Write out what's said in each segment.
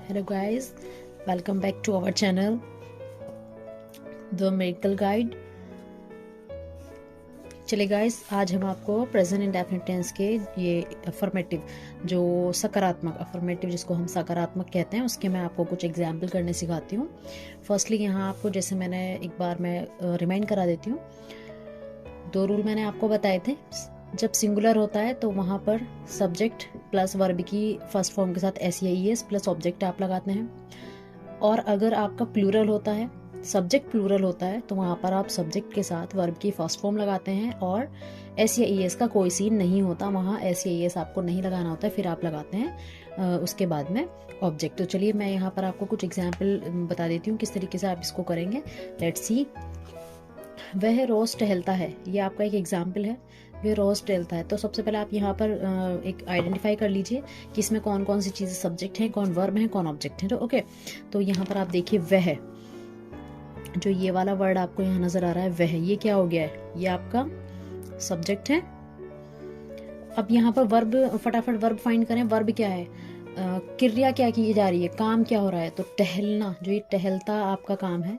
Hello guys, welcome back to our channel The Miracle Guide। चलिए guys, आज हम आपको प्रेजेंट इंडेफिनिट टेंस के ये अफर्मेटिव जो सकारात्मक अफर्मेटिव जिसको हम सकारात्मक कहते हैं उसके मैं आपको कुछ एग्जाम्पल करने सिखाती हूँ। फर्स्टली यहाँ आपको जैसे मैंने एक बार मैं रिमाइंड करा देती हूँ। 2 रूल मैंने आपको बताए थे। जब सिंगुलर होता है तो वहाँ पर सब्जेक्ट प्लस वर्ब की फर्स्ट फॉर्म के साथ SEIS प्लस ऑब्जेक्ट आप लगाते हैं। और अगर आपका प्लूरल होता है, सब्जेक्ट प्लूरल होता है, तो वहाँ पर आप सब्जेक्ट के साथ वर्ब की फर्स्ट फॉर्म लगाते हैं और SEIS का कोई सीन नहीं होता, वहाँ SEIS आपको नहीं लगाना होता है, फिर आप लगाते हैं उसके बाद में ऑब्जेक्ट। तो चलिए मैं यहाँ पर आपको कुछ एग्जाम्पल बता देती हूँ किस तरीके से आप इसको करेंगे। Let's see. वह रोज टहलता है, ये आपका एक एग्जाम्पल है। वह रोज टहलता है, तो सबसे पहले आप यहाँ पर एक आइडेंटिफाई कर लीजिए कि इसमें कौन कौन सी चीज़ें सब्जेक्ट हैं, कौन वर्ब हैं, कौन ऑब्जेक्ट हैं। तो ओके, तो यहाँ पर आप देखिए वह, जो ये वाला वर्ड आपको यहाँ नजर आ रहा है वह, ये क्या हो गया है, ये आपका सब्जेक्ट है। अब यहाँ पर वर्ब, फटाफट वर्ब फाइंड करें। वर्ब क्या है, क्रिया क्या की जा रही है, काम क्या हो रहा है, तो टहलना, जो ये टहलता आपका काम है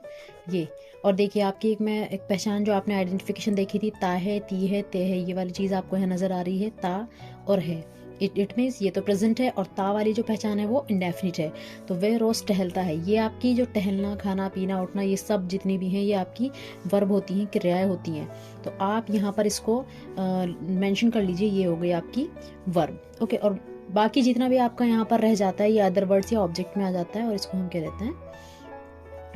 ये। और देखिए आपकी एक पहचान जो आपने आइडेंटिफिकेशन देखी थी, ता है, ती है, ते है, ये वाली चीज़ आपको यहाँ नज़र आ रही है, ता और है। इट मीन्स ये तो प्रेजेंट है, और ता वाली जो पहचान है वो इंडेफिनिट है। तो वह रोज टहलता है, ये आपकी जो टहलना, खाना पीना, उठना, ये सब जितनी भी हैं ये आपकी वर्ब होती हैं, क्रियाएं होती हैं। तो आप यहाँ पर इसको मेंशन कर लीजिए, ये हो गई आपकी वर्ब। ओके, और बाकी जितना भी आपका यहाँ पर रह जाता है ये अदर वर्ड्स या ऑब्जेक्ट में आ जाता है, और इसको हम कह देते हैं,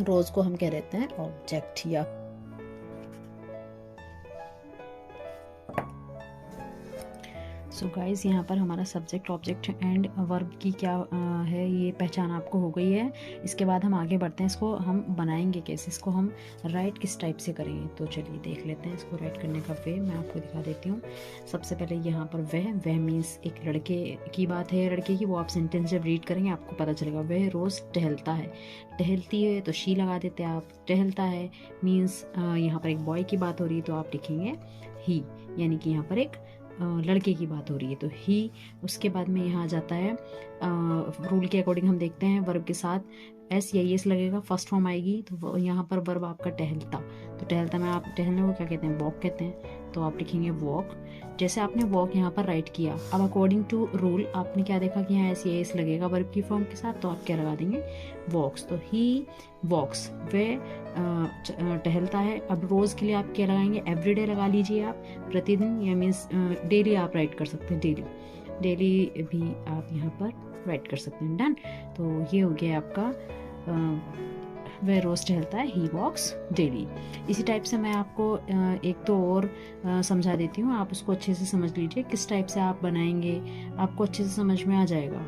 रोज को हम कह देते हैं ऑब्जेक्ट। या सो गाइज, यहाँ पर हमारा सब्जेक्ट, ऑब्जेक्ट एंड वर्ब की क्या है ये पहचान आपको हो गई है। इसके बाद हम आगे बढ़ते हैं, इसको हम बनाएंगे कैसे, इसको हम राइट किस टाइप से करेंगे। तो चलिए देख लेते हैं इसको राइट करने का वे, मैं आपको दिखा देती हूँ। सबसे पहले यहाँ पर वह मीन्स एक लड़के की बात है, लड़के की, वो आप सेंटेंस जब रीड करेंगे आपको पता चलेगा। वह रोज़ टहलता है, टहलती है तो शी लगा देते हैं आप। टहलता है मीन्स यहाँ पर एक बॉय की बात हो रही है तो आप लिखेंगे ही, यानी कि यहाँ पर एक लड़के की बात हो रही है तो ही। उसके बाद में यहाँ आ जाता है रूल के अकॉर्डिंग हम देखते हैं वर्ब के साथ SEIS लगेगा, फर्स्ट फॉर्म आएगी। तो यहाँ पर वर्ब आपका टहलता, तो टहलता में आप टहलने को क्या कहते हैं, वॉक कहते हैं, तो आप लिखेंगे वॉक। जैसे आपने वॉक यहाँ पर राइट किया, अब अकॉर्डिंग टू रूल आपने क्या देखा कि यहाँ SEIS लगेगा वर्ब की फॉर्म के साथ, तो आप क्या लगा देंगे, वॉक्स। तो ही वॉक्स, वे टहलता है। अब रोज़ के लिए आप क्या लगाएंगे, एवरीडे लगा लीजिए आप, प्रतिदिन, या मीन्स डेली आप राइट कर सकते हैं, डेली भी आप यहाँ पर राइट कर सकते हैं। डन। तो ये हो गया आपका वह रोज टहलता है, ही वॉक्स डेली। इसी टाइप से मैं आपको एक तो और समझा देती हूँ, आप उसको अच्छे से समझ लीजिए, किस टाइप से आप बनाएंगे आपको अच्छे से समझ में आ जाएगा।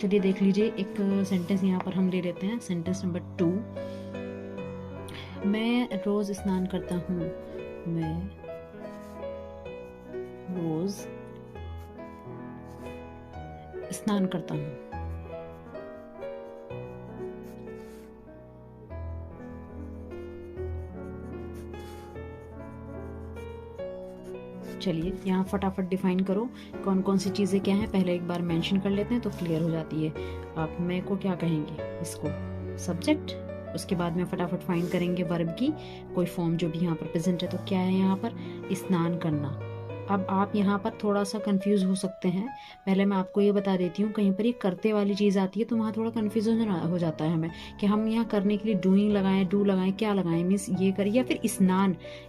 चलिए देख लीजिए, एक सेंटेंस यहाँ पर हम ले लेते हैं, सेंटेंस नंबर 2। मैं रोज स्नान करता हूँ, मैं रोज स्नान करता हूँ। चलिए यहाँ फटाफट डिफाइन करो कौन कौन सी चीज़ें क्या हैं, पहले एक बार मेंशन कर लेते हैं तो क्लियर हो जाती है। आप मैं को क्या कहेंगे, इसको सब्जेक्ट, उसके बाद में फटाफट फाइंड करेंगे वर्ब की कोई फॉर्म जो भी यहाँ पर प्रेजेंट है। तो क्या है यहाँ पर, स्नान करना। अब आप यहाँ पर थोड़ा सा कंफ्यूज हो सकते हैं, पहले मैं आपको ये बता देती हूँ, कहीं पर ये करते वाली चीज़ आती है तो वहाँ थोड़ा कन्फ्यूजन हो जाता है हमें कि हम यहाँ करने के लिए डूइंग लगाएं, डू लगाएं, क्या लगाएं, मीन्स ये करिए, या फिर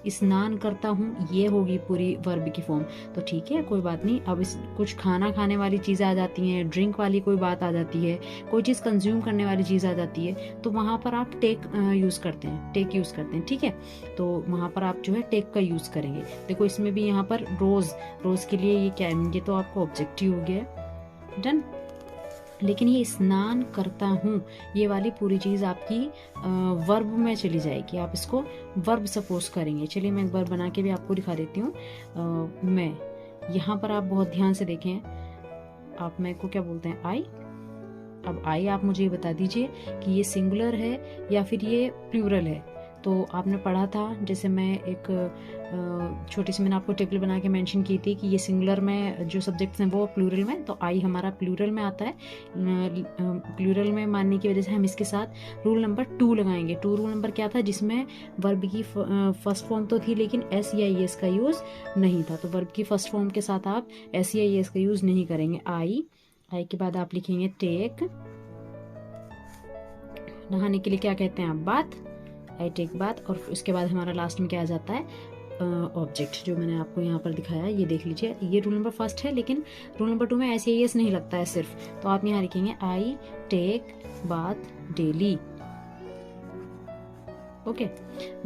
स्नान करता हूँ, ये होगी पूरी वर्ब की फॉर्म। तो ठीक है, कोई बात नहीं। अब कुछ खाना खाने वाली चीज़ें आ जाती हैं, ड्रिंक वाली कोई बात आ जाती है, कोई चीज़ कंज्यूम करने वाली चीज़ आ जाती है, तो वहाँ पर आप टेक यूज़ करते हैं, ठीक है। तो वहाँ पर आप जो है टेक का यूज़ करेंगे। देखो इसमें भी यहाँ पर रोज के लिए ये क्या है, ये तो आपको ऑब्जेक्टिव हो गया। डन। लेकिन ये स्नान करता हूँ, ये वाली पूरी चीज़ आपकी वर्ब में चली जाएगी, आप इसको वर्ब सपोज करेंगे। चलिए मैं एक बार बना के भी आपको दिखा देती हूँ। मैं, यहाँ पर आप बहुत ध्यान से देखें, आप मैं को क्या बोलते हैं, आई। अब आई आप मुझे ये बता दीजिए कि ये सिंगुलर है या फिर ये प्लूरल है। तो आपने पढ़ा था, जैसे मैं एक छोटी सी मैंने आपको टेबल बना के मेंशन की थी कि ये सिंगुलर में जो सब्जेक्ट्स हैं वो प्लूरल में, तो आई हमारा प्लूरल में आता है। प्लूरल में मानने की वजह से हम इसके साथ रूल नंबर 2 लगाएंगे। रूल नंबर क्या था, जिसमें वर्ब की फर्स्ट फॉर्म तो थी लेकिन एस या ई एस का यूज़ नहीं था। तो वर्ब की फर्स्ट फॉर्म के साथ आप एस या ई एस का यूज़ नहीं करेंगे। आई के बाद आप लिखेंगे टेक, नहाने के लिए क्या कहते हैं आप, बात, आई टेक बात। और उसके बाद हमारा लास्ट में क्या आ जाता है, ऑब्जेक्ट, जो मैंने आपको यहाँ पर दिखाया, ये देख लीजिए। ये रूल नंबर फर्स्ट है, लेकिन रूल नंबर 2 में ऐसे एस नहीं लगता है सिर्फ, तो आप यहाँ लिखेंगे I take bath daily. Okay,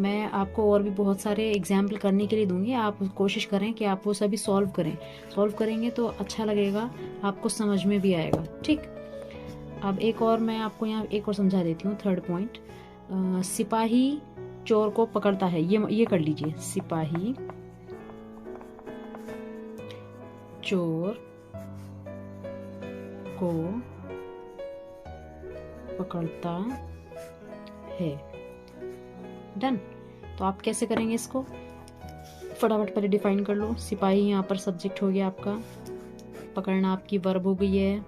मैं आपको और भी बहुत सारे एग्जाम्पल करने के लिए दूंगी, आप कोशिश करें कि आप वो सभी सॉल्व करें। सॉल्व करेंगे तो अच्छा लगेगा, आपको समझ में भी आएगा। ठीक, अब एक और मैं आपको यहाँ एक और समझा देती हूँ। थर्ड पॉइंट, सिपाही चोर को पकड़ता है, ये कर लीजिए। सिपाही चोर को पकड़ता है। डन। तो आप कैसे करेंगे इसको, फटाफट पहले डिफाइन कर लो। सिपाही यहाँ पर सब्जेक्ट हो गया आपका, पकड़ना आपकी वर्ब हो गई है,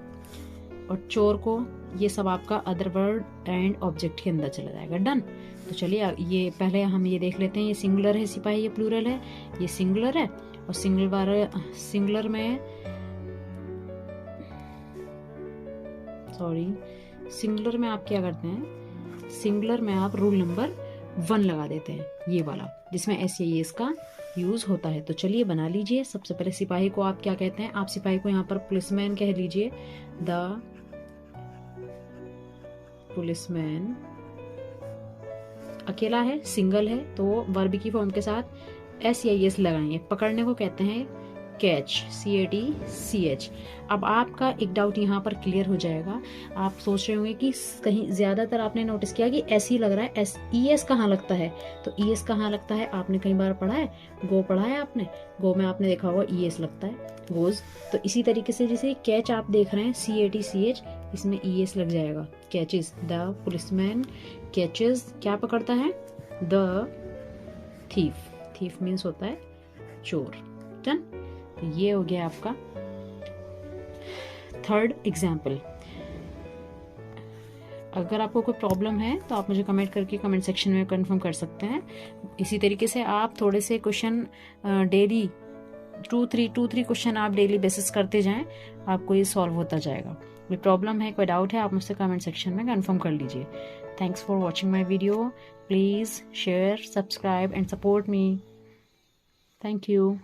और चोर को, ये सब आपका अदर वर्ड एंड ऑब्जेक्ट के अंदर चला जाएगा। डन। तो चलिए ये पहले हम ये देख लेते हैं, ये सिंगुलर है सिपाही, ये प्लूरल है, ये सिंगुलर है। और सिंगुलर में सिंगुलर में आप क्या करते हैं, सिंगुलर में आप रूल नंबर 1 लगा देते हैं, ये वाला, जिसमें एस या एस का यूज होता है। तो चलिए बना लीजिए। सबसे पहले सिपाही को आप क्या कहते हैं, आप सिपाही को यहाँ पर पुलिसमैन कह लीजिए। द पुलिसमैन अकेला है, सिंगल है, तो वर्ब की फॉर्म के साथ एस या एस लगाएंगे। पकड़ने को कहते हैं कैच, CATCH। अब आपका एक डाउट यहाँ पर क्लियर हो जाएगा। आप सोच रहे होंगे कि कहीं ज्यादातर आपने नोटिस किया कि एस ही लग रहा है, ES कहाँ लगता है, तो ES कहाँ लगता है, आपने कई बार पढ़ा है, गो पढ़ा है आपने, गो में आपने देखा होगा ES लगता है, गोज। तो इसी तरीके से जैसे कैच आप देख रहे हैं CATCH, इसमें ES लग जाएगा, कैचेस। द पुलिसमैन कैचेस, क्या पकड़ता है, द थीफ, थीफ मीन्स होता है चोर। डन। तो ये हो गया आपका थर्ड एग्जाम्पल। अगर आपको कोई प्रॉब्लम है तो आप मुझे कमेंट करके कमेंट सेक्शन में कंफर्म कर सकते हैं। इसी तरीके से आप थोड़े से क्वेश्चन डेली 2-3 क्वेश्चन आप डेली बेसिस करते जाएं, आपको ये सॉल्व होता जाएगा। कोई प्रॉब्लम है, कोई डाउट है, आप मुझसे कमेंट सेक्शन में कंफर्म कर लीजिए। Thanks for watching my video. Please share, subscribe and support me. Thank you.